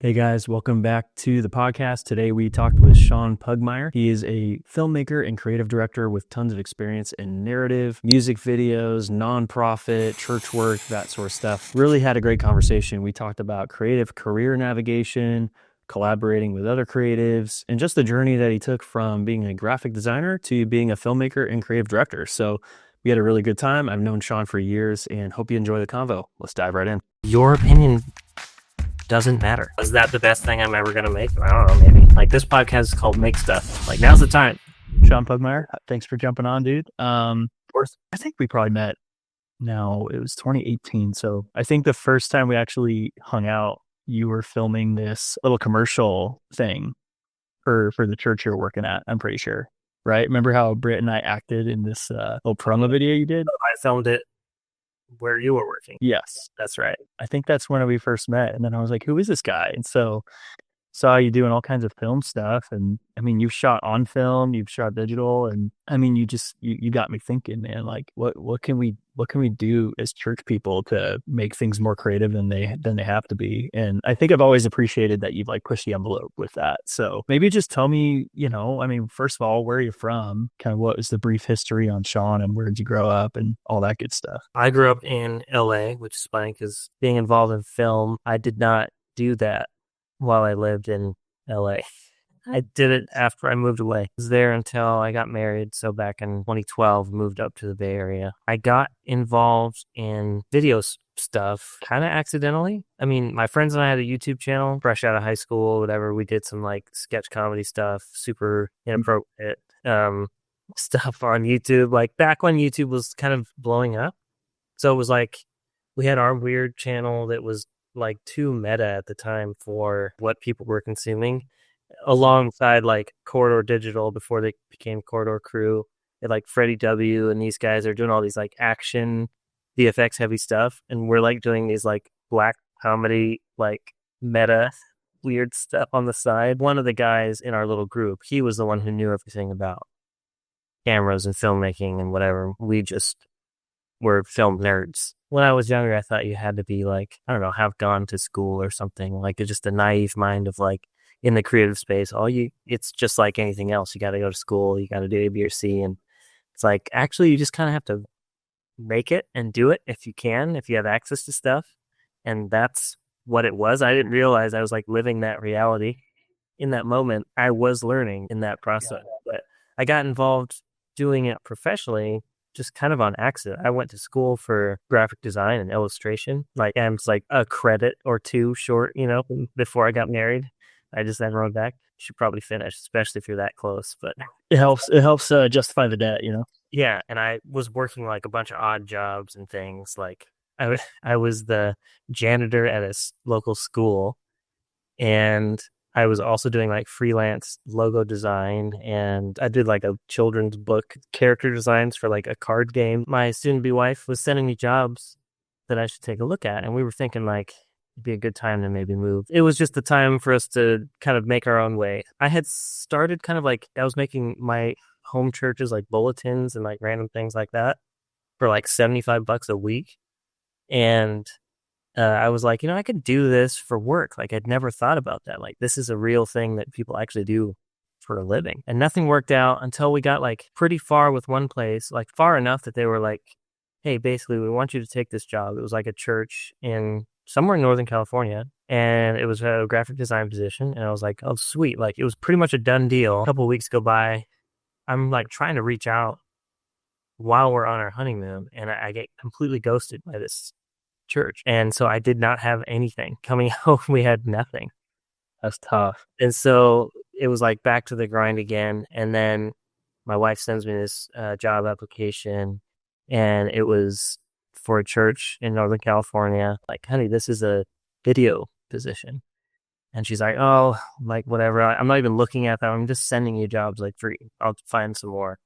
Hey guys, welcome back to the podcast. Today we talked with Shaun Pugmire. He is a filmmaker and creative director with tons of experience in narrative, music videos, nonprofit, church work, that sort of stuff. Really had a great conversation. We talked about creative career navigation, collaborating with other creatives, and just the journey that he took from being a graphic designer to being a filmmaker and creative director. So we had a really good time. I've known Shaun for years and hope you enjoy the convo. Let's dive right in. Your opinion doesn't matter. Is that the best thing I'm ever going to make? I don't know, maybe. Like, this podcast is called Make Stuff. Like, now's the time. Shaun Pugmire, thanks for jumping on, dude. Of course. I think we probably met now, it was 2018. So I think the first time we actually hung out, you were filming this little commercial thing for the church you're working at, I'm pretty sure. Right? Remember how Britt and I acted in this little promo video you did? I filmed it where you were working. Yes, that's right. I think that's when we first met. And then I was like, who is this guy? And so saw you doing all kinds of film stuff. And I mean, you've shot on film, you've shot digital. And I mean, you got me thinking, man, like what can we do as church people to make things more creative than they have to be? And I think I've always appreciated that you've like pushed the envelope with that. So maybe just tell me, I mean, first of all, where are you from? Kind of what was the brief history on Shaun and where did you grow up and all that good stuff? I grew up in LA, which is funny because being involved in film, I did not do that while I lived in LA. I did it after I moved away. I was there until I got married. So back in 2012, moved up to the Bay Area. I got involved in video stuff kind of accidentally. I mean, my friends and I had a YouTube channel fresh out of high school, whatever. We did some like sketch comedy stuff, super inappropriate stuff on YouTube, like back when YouTube was kind of blowing up. So it was like we had our weird channel that was like too meta at the time for what people were consuming, alongside like Corridor Digital before they became Corridor Crew, and like Freddie W. and these guys are doing all these like action VFX heavy stuff, and we're like doing these like black comedy like meta weird stuff on the side. One of the guys in our little group, he was the one who knew everything about cameras and filmmaking and whatever. We just were film nerds. When I was younger, I thought you had to be like, I don't know, have gone to school or something. Like just a naive mind of like in the creative space, it's just like anything else. You got to go to school, you got to do A, B, or C. And it's like, actually, you just kind of have to make it and do it if you can, if you have access to stuff. And that's what it was. I didn't realize I was like living that reality in that moment. I was learning in that process, but I got involved doing it professionally just kind of on accident. I went to school for graphic design and illustration. Like, and it's like a credit or two short, before I got married. I just then wrote back, you should probably finish, especially if you're that close. But it helps justify the debt, Yeah, and I was working like a bunch of odd jobs and things. Like I was the janitor at a local school, and I was also doing like freelance logo design, and I did like a children's book character designs for like a card game. My soon-to-be wife was sending me jobs that I should take a look at, and we were thinking like it'd be a good time to maybe move. It was just the time for us to kind of make our own way. I had started kind of like, I was making my home churches like bulletins and like random things like that for like $75 a week. And I was like, I could do this for work. Like I'd never thought about that. Like this is a real thing that people actually do for a living. And nothing worked out until we got like pretty far with one place, like far enough that they were like, hey, basically we want you to take this job. It was like a church in somewhere in Northern California, and it was a graphic design position. And I was like, oh, sweet. Like it was pretty much a done deal. A couple of weeks go by. I'm like trying to reach out while we're on our honeymoon, and I get completely ghosted by this church. And so I did not have anything coming home. We had nothing. That's tough. And so it was like back to the grind again. And then my wife sends me this job application, and it was for a church in Northern California. Like, honey, this is a video position. And she's like, oh, like whatever. I'm not even looking at that. I'm just sending you jobs like free. I'll find some more.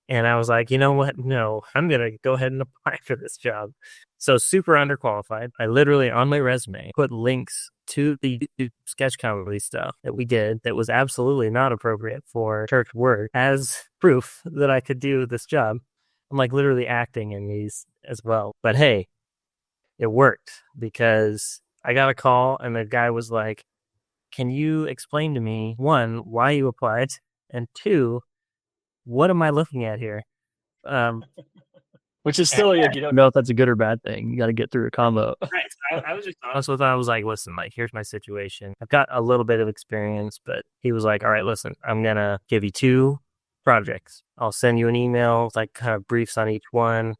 And I was like, you know what? No, I'm going to go ahead and apply for this job. So super underqualified. I literally on my resume put links to the sketch comedy stuff that we did that was absolutely not appropriate for church work as proof that I could do this job. I'm like literally acting in these as well. But hey, it worked because I got a call and the guy was like, can you explain to me, one, why you applied, and two, what am I looking at here? Um, Which is and still like you don't know if that's a good or bad thing. You got to get through a combo. right, I was just honest with him. I was like, listen, like, here's my situation. I've got a little bit of experience, but he was like, all right, listen, I'm gonna give you two projects. I'll send you an email, with, like, kind of briefs on each one.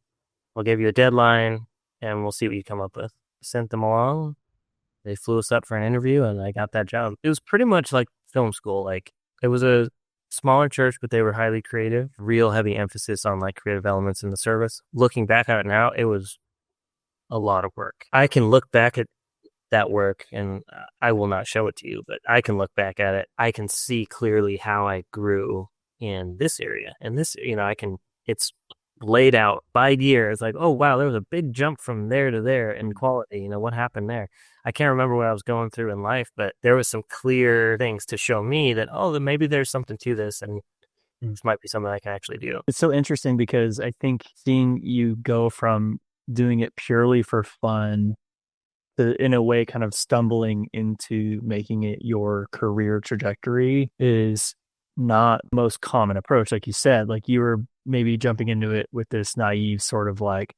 I'll give you a deadline, and we'll see what you come up with. Sent them along. They flew us up for an interview, and I got that job. It was pretty much like film school. Like, it was a smaller church, but they were highly creative. Real heavy emphasis on like creative elements in the service. Looking back at it now, it was a lot of work. I can look back at that work, and I will not show it to you, but I can look back at it. I can see clearly how I grew in this area, and this, it's laid out by year. It's like, oh wow, there was a big jump from there to there in quality. What happened there? I can't remember what I was going through in life, but there was some clear things to show me that, oh, then maybe there's something to this, and this might be something I can actually do. It's so interesting because I think seeing you go from doing it purely for fun to, in a way, kind of stumbling into making it your career trajectory is not the most common approach. Like you said, like you were maybe jumping into it with this naive sort of like,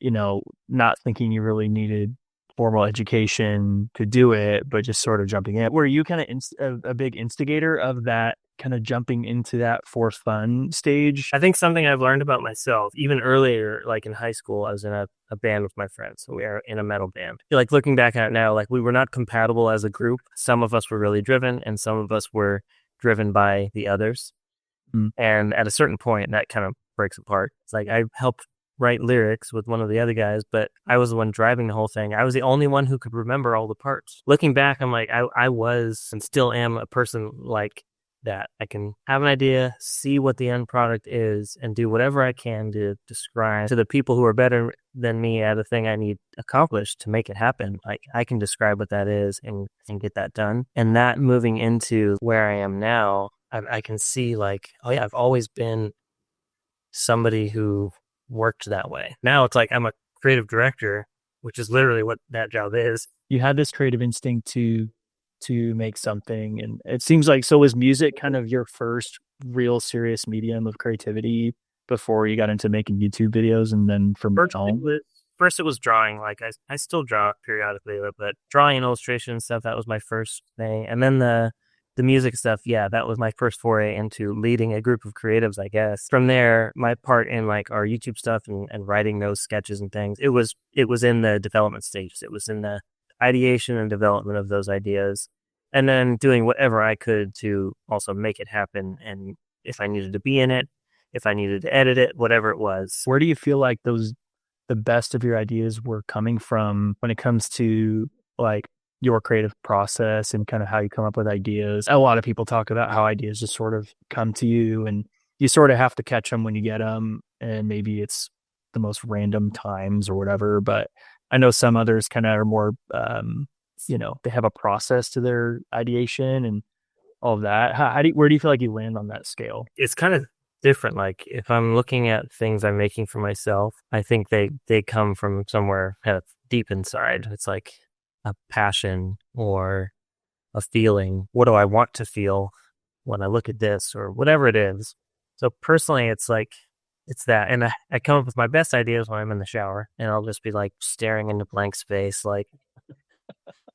not thinking you really needed formal education to do it, but just sort of jumping in. Were you kind of a big instigator of that kind of jumping into that for fun stage? I think something I've learned about myself, even earlier, like in high school, I was in a band with my friends. So we were in a metal band. Like looking back at it now, like we were not compatible as a group. Some of us were really driven, and some of us were driven by the others. And at a certain point, that kind of breaks apart. It's like I helped write lyrics with one of the other guys, but I was the one driving the whole thing. I was the only one who could remember all the parts. Looking back, I'm like, I was and still am a person like that. I can have an idea, see what the end product is, and do whatever I can to describe to the people who are better than me at a thing I need accomplished to make it happen. Like I can describe what that is and get that done. And that moving into where I am now, I can see like, oh yeah, I've always been somebody who worked that way. Now it's like I'm a creative director, which is literally what that job is. You had this creative instinct to make something, and it seems like, so was music kind of your first real serious medium of creativity before you got into making YouTube videos, and then from home? First it was drawing. Like I still draw periodically, but drawing and illustration and stuff, that was my first thing. And then the music stuff, yeah, that was my first foray into leading a group of creatives, I guess. From there, my part in like our YouTube stuff and writing those sketches and things, it was in the development stages. It was in the ideation and development of those ideas, and then doing whatever I could to also make it happen. And if I needed to be in it, if I needed to edit it, whatever it was. Where do you feel like the best of your ideas were coming from when it comes to like your creative process and kind of how you come up with ideas? A lot of people talk about how ideas just sort of come to you and you sort of have to catch them when you get them. And maybe it's the most random times or whatever, but I know some others kind of are more, they have a process to their ideation and all of that. Where do you feel like you land on that scale? It's kind of different. Like if I'm looking at things I'm making for myself, I think they come from somewhere kind of deep inside. It's like a passion or a feeling. What do I want to feel when I look at this or whatever it is? So personally, it's like, it's that. And I come up with my best ideas when I'm in the shower, and I'll just be like staring into blank space. Like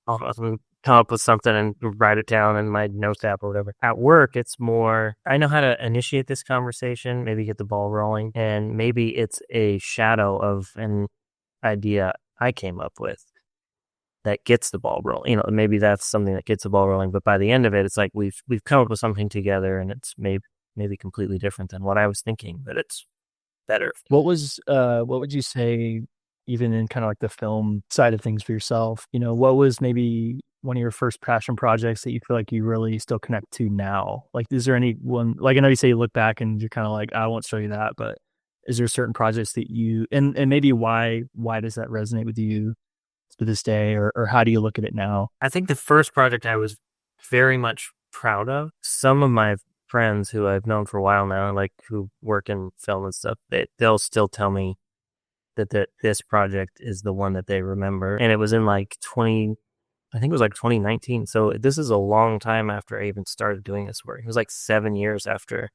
I'll come up with something and write it down in my notes app or whatever. At work, it's more, I know how to initiate this conversation, maybe get the ball rolling, and maybe it's a shadow of an idea I came up with that gets the ball rolling. Maybe that's something that gets the ball rolling, but by the end of it, it's like we've come up with something together, and it's maybe completely different than what I was thinking, but it's better. What would you say, even in kind of like the film side of things for yourself, what was maybe one of your first passion projects that you feel like you really still connect to now? Like, is there any one, like, I know you say you look back and you're kind of like, I won't show you that, but is there certain projects that you, and maybe why does that resonate with you to this day, or how do you look at it now? I think the first project I was very much proud of, some of my friends who I've known for a while now, like who work in film and stuff, they'll still tell me that this project is the one that they remember. And it was in like I think it was like 2019. So this is a long time after I even started doing this work. It was like 7 years after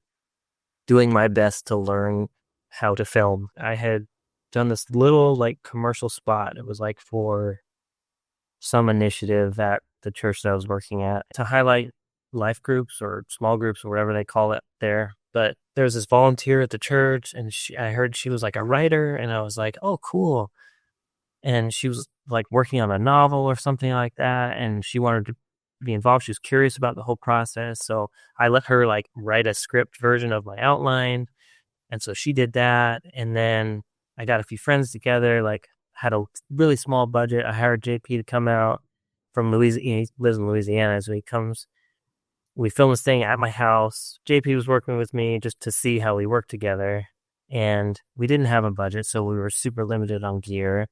doing my best to learn how to film. I had done this little like commercial spot. It was like for some initiative at the church that I was working at to highlight life groups or small groups or whatever they call it there. But there was this volunteer at the church, and I heard she was like a writer, and I was like, oh, cool. And she was like working on a novel or something like that, and she wanted to be involved. She was curious about the whole process. So I let her like write a script version of my outline. And so she did that. And then I got a few friends together, like had a really small budget. I hired JP to come out from Louisiana. He lives in Louisiana. So he comes, we filmed this thing at my house. JP was working with me just to see how we work together. And we didn't have a budget, so we were super limited on gear.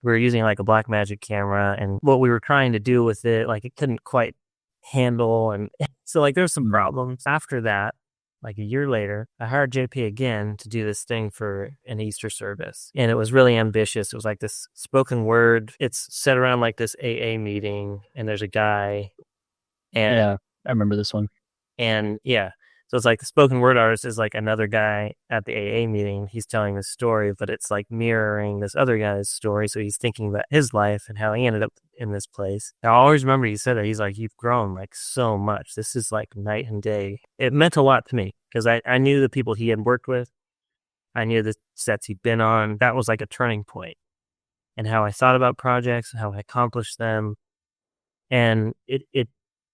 We were using like a Blackmagic camera, and what we were trying to do with it, like it couldn't quite handle. And so like there's some problems. After that, like a year later, I hired JP again to do this thing for an Easter service. And it was really ambitious. It was like this spoken word. It's set around like this AA meeting, and there's a guy, and Yeah, I remember this one. yeah. So it's like the spoken word artist is like another guy at the AA meeting. He's telling this story, but it's like mirroring this other guy's story. So he's thinking about his life and how he ended up in this place. I always remember he said that. He's like, you've grown like so much. This is like night and day. It meant a lot to me because I knew the people he had worked with. I knew the sets he'd been on. That was like a turning point and how I thought about projects, how I accomplished them. And it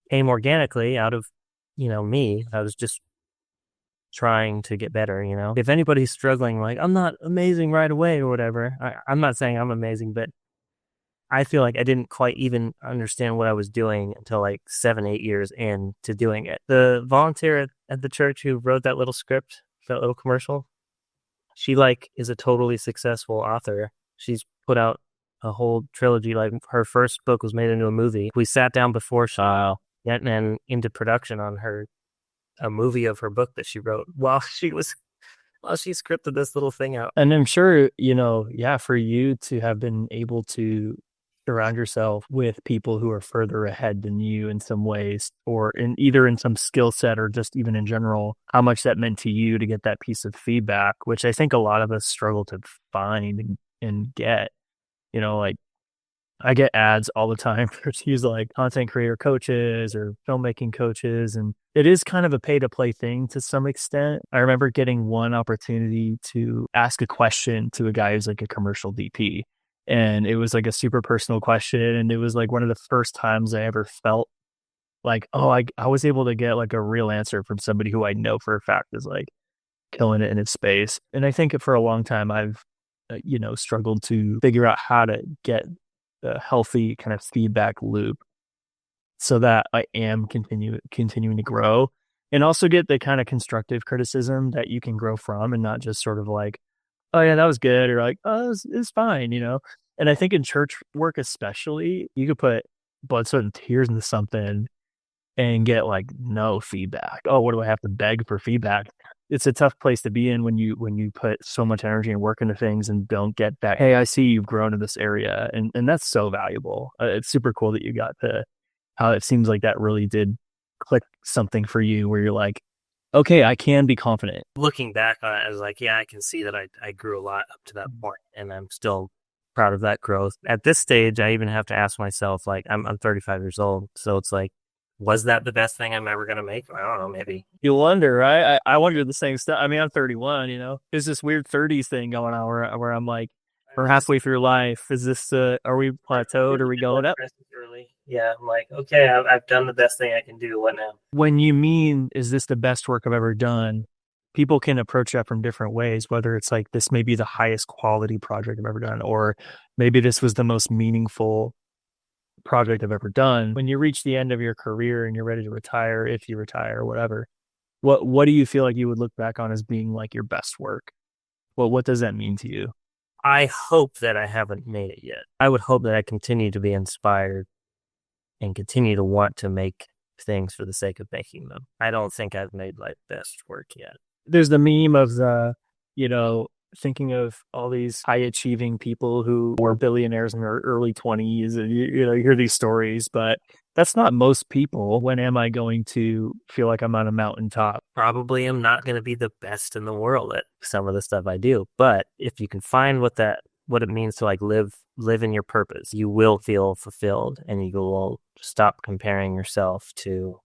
came organically out of, me. I was just trying to get better, If anybody's struggling, like, I'm not amazing right away or whatever, I'm not saying I'm amazing, but I feel like I didn't quite even understand what I was doing until like 7, 8 years into doing it. The volunteer at the church who wrote that little script, that little commercial, she like is a totally successful author. She's put out a whole trilogy. Like her first book was made into a movie. We sat down before she went and into production on a movie of her book that she wrote while she scripted this little thing out. And I'm sure, yeah, for you to have been able to surround yourself with people who are further ahead than you in some ways, or in either in some skill set or just even in general, how much that meant to you to get that piece of feedback, which I think a lot of us struggle to find and get, like I get ads all the time for these like content creator coaches or filmmaking coaches. And it is kind of a pay to play thing to some extent. I remember getting one opportunity to ask a question to a guy who's like a commercial DP. And it was like a super personal question. And it was like one of the first times I ever felt like, oh, I was able to get like a real answer from somebody who I know for a fact is like killing it in its space. And I think for a long time, I've, struggled to figure out how to get a healthy kind of feedback loop so that I am continuing to grow and also get the kind of constructive criticism that you can grow from and not just sort of like, oh yeah, that was good. Or like, oh, it's fine, And I think in church work, especially, you could put blood, sweat, and tears into something and get like no feedback. Oh, what do I have to beg for feedback? It's a tough place to be in when you put so much energy and work into things and don't get that. Hey, I see you've grown in this area, and that's so valuable. It's super cool that you got to. How it seems like that really did click something for you, where you're like, okay, I can be confident. Looking back on it, I was like, yeah, I can see that I grew a lot up to that point, and I'm still proud of that growth. At this stage, I even have to ask myself, like, I'm 35 years old, so it's like, was that the best thing I'm ever going to make? I don't know, maybe. You wonder, right? I wonder the same stuff. I mean, I'm 31, There's this weird 30s thing going on where I'm like, we're halfway through life. Is this, are we plateaued? Are we going up? Early. Yeah, I'm like, okay, I've done the best thing I can do. What now? When you mean, is this the best work I've ever done? People can approach that from different ways, whether it's like, this may be the highest quality project I've ever done, or maybe this was the most meaningful project I've ever done. When you reach the end of your career and you're ready to retire, if you retire or whatever, what do you feel like you would look back on as being like your best work? Well, what does that mean to you? I hope that I haven't made it yet. I would hope that I continue to be inspired and continue to want to make things for the sake of making them. I don't think I've made my best work yet. There's the meme of the, thinking of all these high achieving people who were billionaires in their early 20s, and you hear these stories, but that's not most people. When am I going to feel like I'm on a mountaintop? Probably am not going to be the best in the world at some of the stuff I do, but if you can find what it means to like live in your purpose, you will feel fulfilled, and you will stop comparing yourself to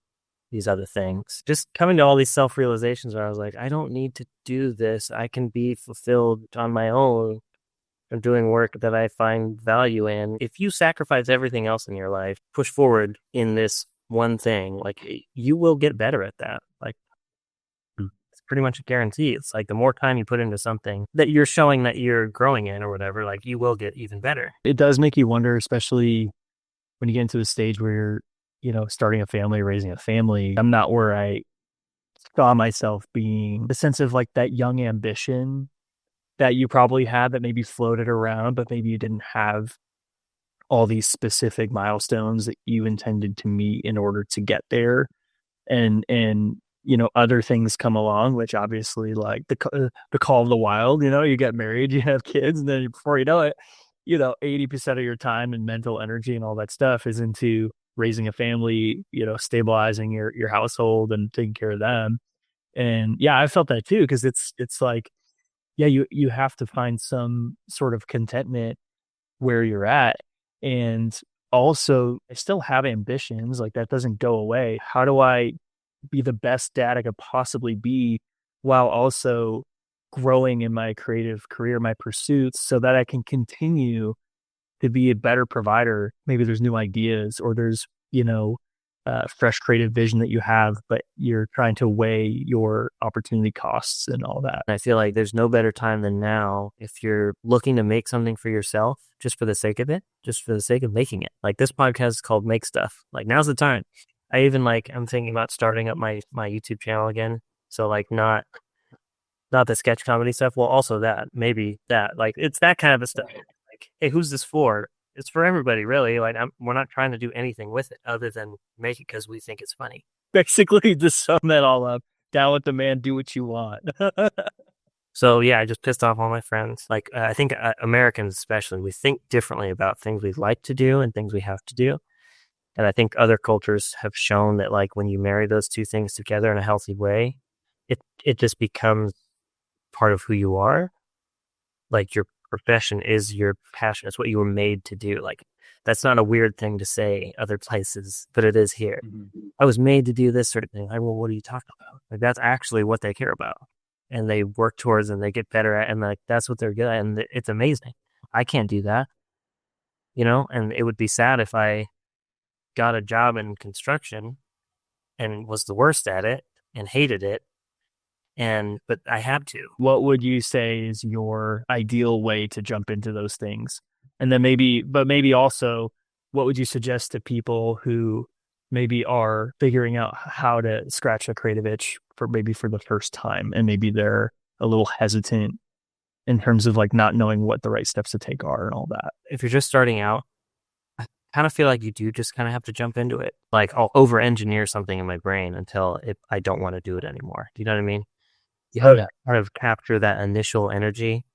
these other things. Just coming to all these self-realizations where I was like, I don't need to do this. I can be fulfilled on my own and doing work that I find value in. If you sacrifice everything else in your life, push forward in this one thing, like you will get better at that. Like it's pretty much a guarantee. It's like the more time you put into something that you're showing that you're growing in or whatever, like you will get even better. It does make you wonder, especially when you get into a stage where you're, starting a family, raising a family. I'm not where I saw myself being. The sense of like that young ambition that you probably had that maybe floated around, but maybe you didn't have all these specific milestones that you intended to meet in order to get there. And other things come along, which obviously, like the call of the wild, you get married, you have kids, and then before you know it, 80% of your time and mental energy and all that stuff is into raising a family, stabilizing your household and taking care of them. And yeah, I felt that too, because it's like, yeah, you have to find some sort of contentment where you're at. And also, I still have ambitions, like that doesn't go away. How do I be the best dad I could possibly be while also growing in my creative career, my pursuits, so that I can continue to be a better provider? Maybe there's new ideas, or there's, fresh creative vision that you have, but you're trying to weigh your opportunity costs and all that. I feel like there's no better time than now if you're looking to make something for yourself just for the sake of it, just for the sake of making it. Like this podcast is called Make Stuff. Like now's the time. I'm thinking about starting up my YouTube channel again. So like not the sketch comedy stuff. Well, also that, maybe that, like it's that kind of a stuff. Like, hey, who's this for? It's for everybody, really. Like we're not trying to do anything with it other than make it because we think it's funny. Basically, to sum that all up, down with the man, do what you want. So yeah, I just pissed off all my friends. Like I think Americans especially, we think differently about things we like to do and things we have to do. And I think other cultures have shown that like when you marry those two things together in a healthy way, it just becomes part of who you are. Like your profession is your passion. It's what you were made to do. Like that's not a weird thing to say other places, but it is here. Mm-hmm. I was made to do this sort of thing. Like, well, what are you talking about? Like that's actually what they care about. And they work towards and they get better at, and like that's what they're good at, and it's amazing. I can't do that, and it would be sad if I got a job in construction and was the worst at it and hated it, but I had to. What would you say is your ideal way to jump into those things? And then maybe also, what would you suggest to people who maybe are figuring out how to scratch a creative itch for the first time, and maybe they're a little hesitant in terms of like not knowing what the right steps to take are and all that? If you're just starting out, I kind of feel like you do just kind of have to jump into it. Like I'll over engineer something in my brain until I don't want to do it anymore. Do you know what I mean? You have to kind of capture that initial energy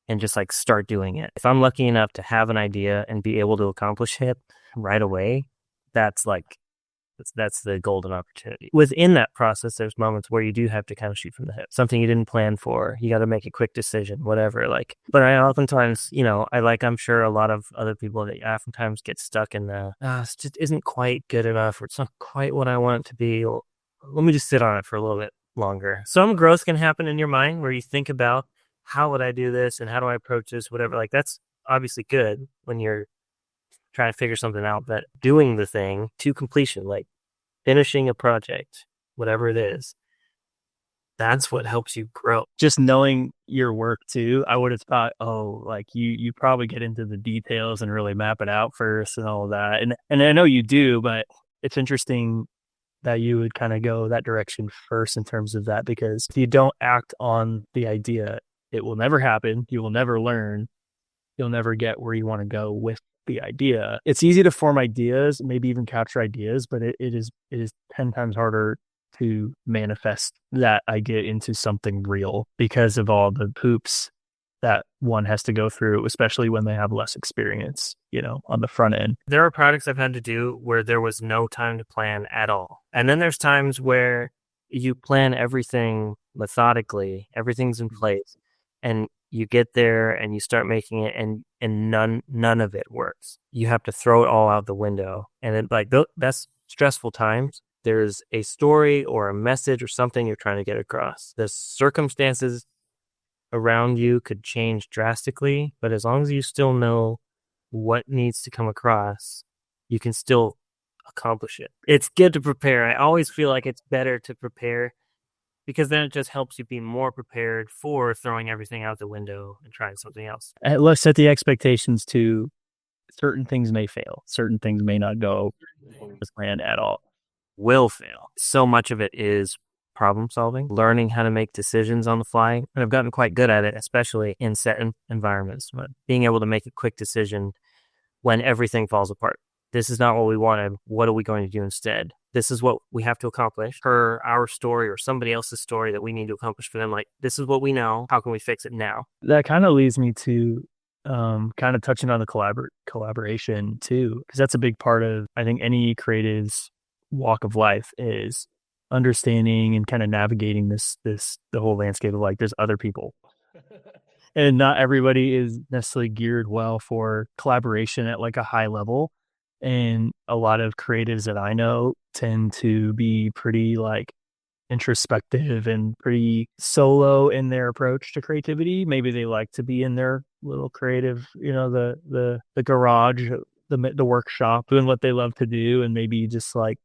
and just like start doing it. If I'm lucky enough to have an idea and be able to accomplish it right away, that's the golden opportunity. Within that process, there's moments where you do have to kind of shoot from the hip. Something you didn't plan for, you got to make a quick decision, whatever. Like, but I oftentimes, I'm sure a lot of other people that oftentimes get stuck in the, it just isn't quite good enough, or it's not quite what I want it to be. Well, let me just sit on it for a little bit longer. Some growth can happen in your mind where you think about, how would I do this and how do I approach this, whatever. Like that's obviously good when you're trying to figure something out, but doing the thing to completion, like finishing a project, whatever it is, that's what helps you grow. Just knowing your work too, I would have thought, like you probably get into the details and really map it out first and all of that. And I know you do, but it's interesting that you would kind of go that direction first in terms of that, because if you don't act on the idea, it will never happen. You will never learn. You'll never get where you want to go with the idea. It's easy to form ideas, maybe even capture ideas, but it is 10 times harder to manifest that idea into something real because of all the hoops that one has to go through, especially when they have less experience, on the front end. There are projects I've had to do where there was no time to plan at all. And then there's times where you plan everything methodically, everything's in place, and you get there and you start making it and none of it works. You have to throw it all out the window. And it, like that's stressful times. There's a story or a message or something you're trying to get across. The circumstances around you could change drastically, but as long as you still know what needs to come across, you can still accomplish it. It's good to prepare. I always feel like it's better to prepare because then it just helps you be more prepared for throwing everything out the window and trying something else. Let's set the expectations to certain things may fail. Certain things may not go as planned at all. Will fail. So much of it is problem solving, learning how to make decisions on the fly. And I've gotten quite good at it, especially in set environments, but being able to make a quick decision when everything falls apart. This is not what we wanted. What are we going to do instead? This is what we have to accomplish for our story or somebody else's story that we need to accomplish for them. Like, this is what we know. How can we fix it now? That kind of leads me to kind of touching on the collaboration too, because that's a big part of, I think, any creative's walk of life is understanding and kind of navigating the whole landscape of like there's other people and not everybody is necessarily geared well for collaboration at like a high level. And a lot of creatives that I know tend to be pretty like introspective and pretty solo in their approach to creativity. Maybe they like to be in their little creative, the garage, the workshop, doing what they love to do. And maybe just like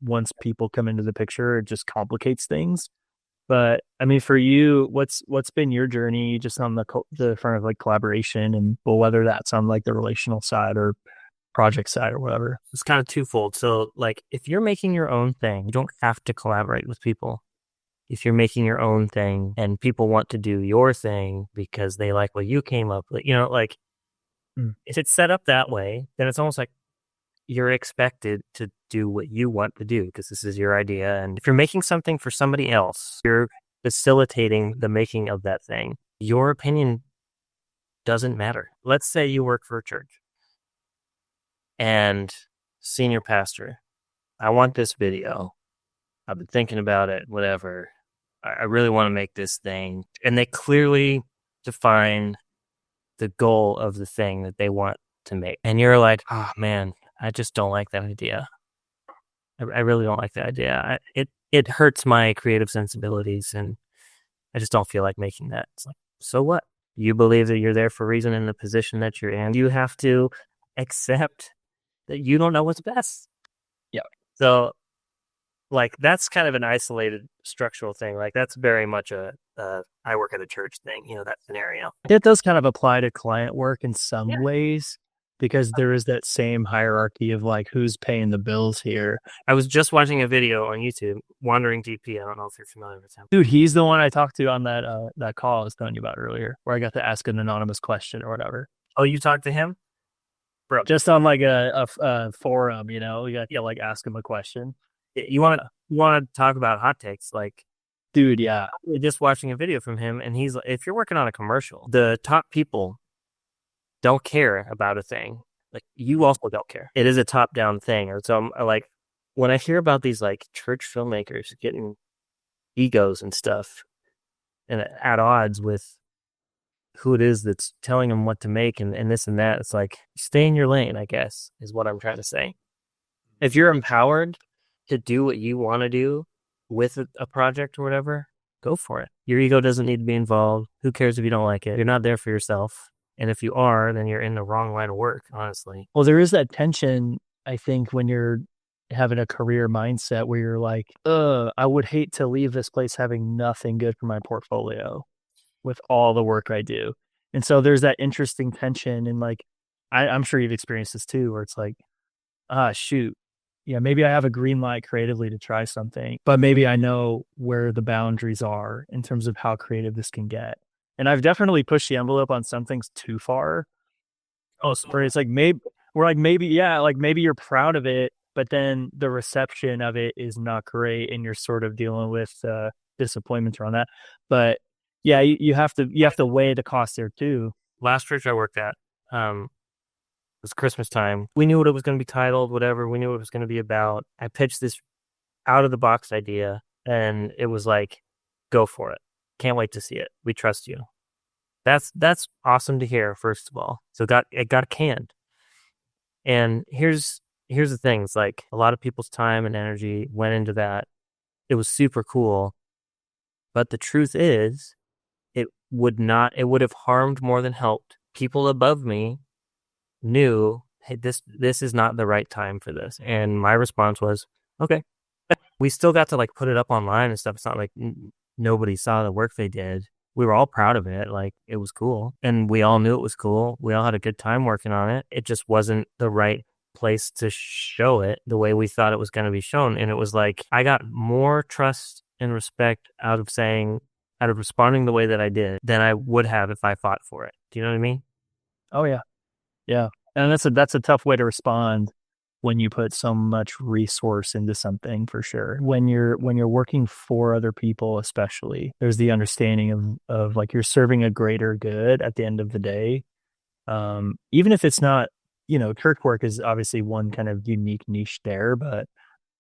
once people come into the picture, it just complicates things. But I mean, for you, what's been your journey just on the front of like collaboration and whether that's on like the relational side or project side or whatever? It's kind of twofold. So like if you're making your own thing, you don't have to collaborate with people. If you're making your own thing and people want to do your thing because they like what you came up with, if it's set up that way, then it's almost like you're expected to do what you want to do because this is your idea. And if you're making something for somebody else, you're facilitating the making of that thing. Your opinion doesn't matter. Let's say you work for a church and senior pastor, I want this video. I've been thinking about it, whatever. I really want to make this thing. And they clearly define the goal of the thing that they want to make. And you're like, oh man, I just don't like that idea. I really don't like that idea. It hurts my creative sensibilities and I just don't feel like making that. It's like, so what? You believe that you're there for a reason in the position that you're in. You have to accept that you don't know what's best. Yeah. So like that's kind of an isolated structural thing. Like that's very much I work at a church thing, that scenario. It does kind of apply to client work in some ways because there is that same hierarchy of like who's paying the bills here. I was just watching a video on YouTube, Wandering DP. I don't know if you're familiar with him. Dude, he's the one I talked to on that call I was telling you about earlier, where I got to ask an anonymous question or whatever. Oh, you talked to him? Bro, just on like a forum, you got to like ask him a question. You want to talk about hot takes, like, dude, yeah. Just watching a video from him, and he's like, if you're working on a commercial, the top people don't care about a thing. Like, you also don't care. It is a top-down thing. Or so I'm like, when I hear about these like church filmmakers getting egos and stuff, and at odds with who it is that's telling them what to make and this and that, it's like, stay in your lane, I guess, is what I'm trying to say. If you're empowered to do what you want to do with a project or whatever, go for it. Your ego doesn't need to be involved. Who cares if you don't like it? You're not there for yourself. And if you are, then you're in the wrong line of work, honestly. Well, there is that tension, I think, when you're having a career mindset where you're like, I would hate to leave this place having nothing good for my portfolio with all the work I do. And so there's that interesting tension. And like, I'm sure you've experienced this too, where it's like, shoot. Yeah, maybe I have a green light creatively to try something, but maybe I know where the boundaries are in terms of how creative this can get. And I've definitely pushed the envelope on some things too far. Oh, where it's like maybe you're proud of it, but then the reception of it is not great, and you're sort of dealing with disappointments around that. But Yeah, you have to weigh the cost there too. Last church I worked at, it was Christmas time. We knew what it was going to be titled, whatever. We knew what it was going to be about. I pitched this out of the box idea, and it was like, go for it. Can't wait to see it. We trust you. That's awesome to hear, first of all. So it got canned. And here's the thing. It's like a lot of people's time and energy went into that. It was super cool. But the truth is, it would have harmed more than helped. People above me knew, hey, this is not the right time for this. And my response was, okay. We still got to like put it up online and stuff. It's not like nobody saw the work they did. We were all proud of it. Like, it was cool. And we all knew it was cool. We all had a good time working on it. It just wasn't the right place to show it the way we thought it was going to be shown. And it was like, I got more trust and respect out of responding the way that I did than I would have if I fought for it. Do you know what I mean? Oh yeah. Yeah. And that's a tough way to respond when you put so much resource into something, for sure. When you're working for other people, especially, there's the understanding of like you're serving a greater good at the end of the day. Even if it's not, church work is obviously one kind of unique niche there, but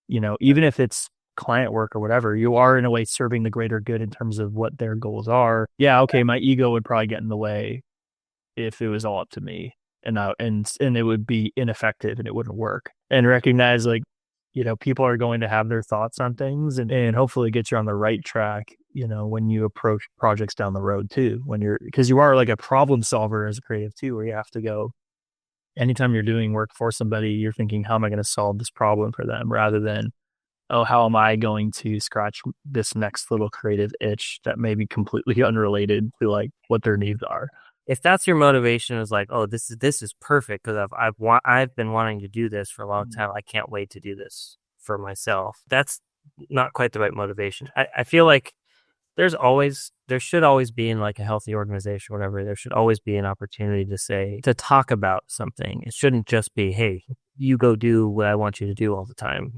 even if it's client work or whatever, you are in a way serving the greater good in terms of what their goals are. Yeah, okay, my ego would probably get in the way if it was all up to me, and it would be ineffective and it wouldn't work. And recognize, like, people are going to have their thoughts on things, and hopefully get you on the right track, when you approach projects down the road too, because you are like a problem solver as a creative too, where you have to go, anytime you're doing work for somebody, you're thinking, how am I going to solve this problem for them, rather than, oh, how am I going to scratch this next little creative itch that may be completely unrelated to like what their needs are. If that's your motivation, is like, oh, this is perfect because I've been wanting to do this for a long time. I can't wait to do this for myself. That's not quite the right motivation. I feel like there should always be, in like a healthy organization or whatever, there should always be an opportunity to talk about something. It shouldn't just be, hey, you go do what I want you to do all the time.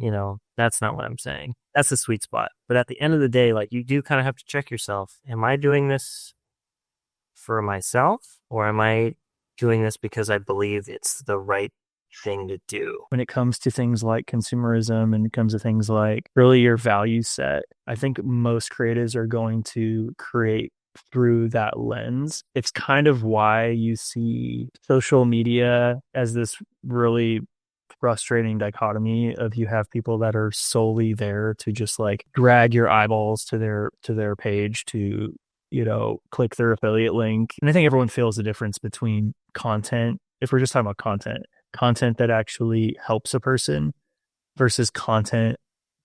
That's not what I'm saying. That's the sweet spot. But at the end of the day, like, you do kind of have to check yourself. Am I doing this for myself, or am I doing this because I believe it's the right thing to do? When it comes to things like consumerism, and it comes to things like really your value set, I think most creatives are going to create through that lens. It's kind of why you see social media as this really frustrating dichotomy of, you have people that are solely there to just like drag your eyeballs to their page to click their affiliate link. And I think everyone feels the difference between content, if we're just talking about content that actually helps a person, versus content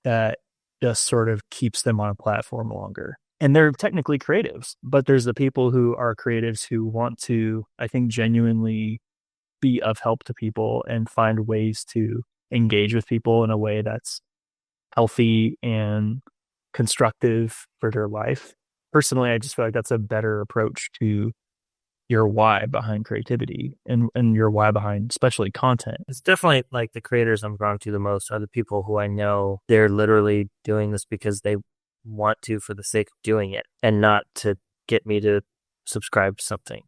that just sort of keeps them on a platform longer. And they're technically creatives, but there's the people who are creatives who want to, I think, genuinely be of help to people and find ways to engage with people in a way that's healthy and constructive for their life. Personally, I just feel like that's a better approach to your why behind creativity, and your why behind especially content. It's definitely like the creators I'm drawn to the most are the people who I know they're literally doing this because they want to, for the sake of doing it, and not to get me to subscribe to something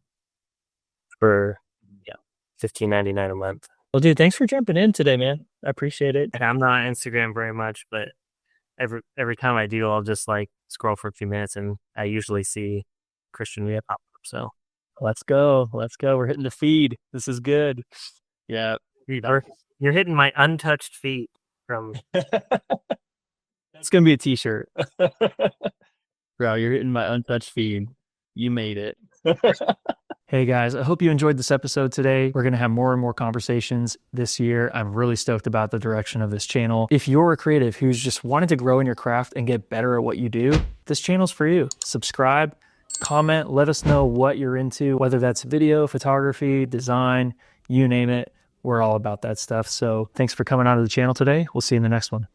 for $15.99 a month. Well, dude, thanks for jumping in today, man. I appreciate it. And I'm not on Instagram very much, but every time I do, I'll just like scroll for a few minutes, and I usually see Christian media pop up. So let's go. We're hitting the feed. This is good. Yeah. You're hitting my untouched feet from. That's going to be a t-shirt. Bro, you're hitting my untouched feed. You made it. Hey guys, I hope you enjoyed this episode today. We're going to have more and more conversations this year. I'm really stoked about the direction of this channel. If you're a creative who's just wanting to grow in your craft and get better at what you do, this channel's for you. Subscribe, comment, let us know what you're into, whether that's video, photography, design, you name it. We're all about that stuff. So thanks for coming onto the channel today. We'll see you in the next one.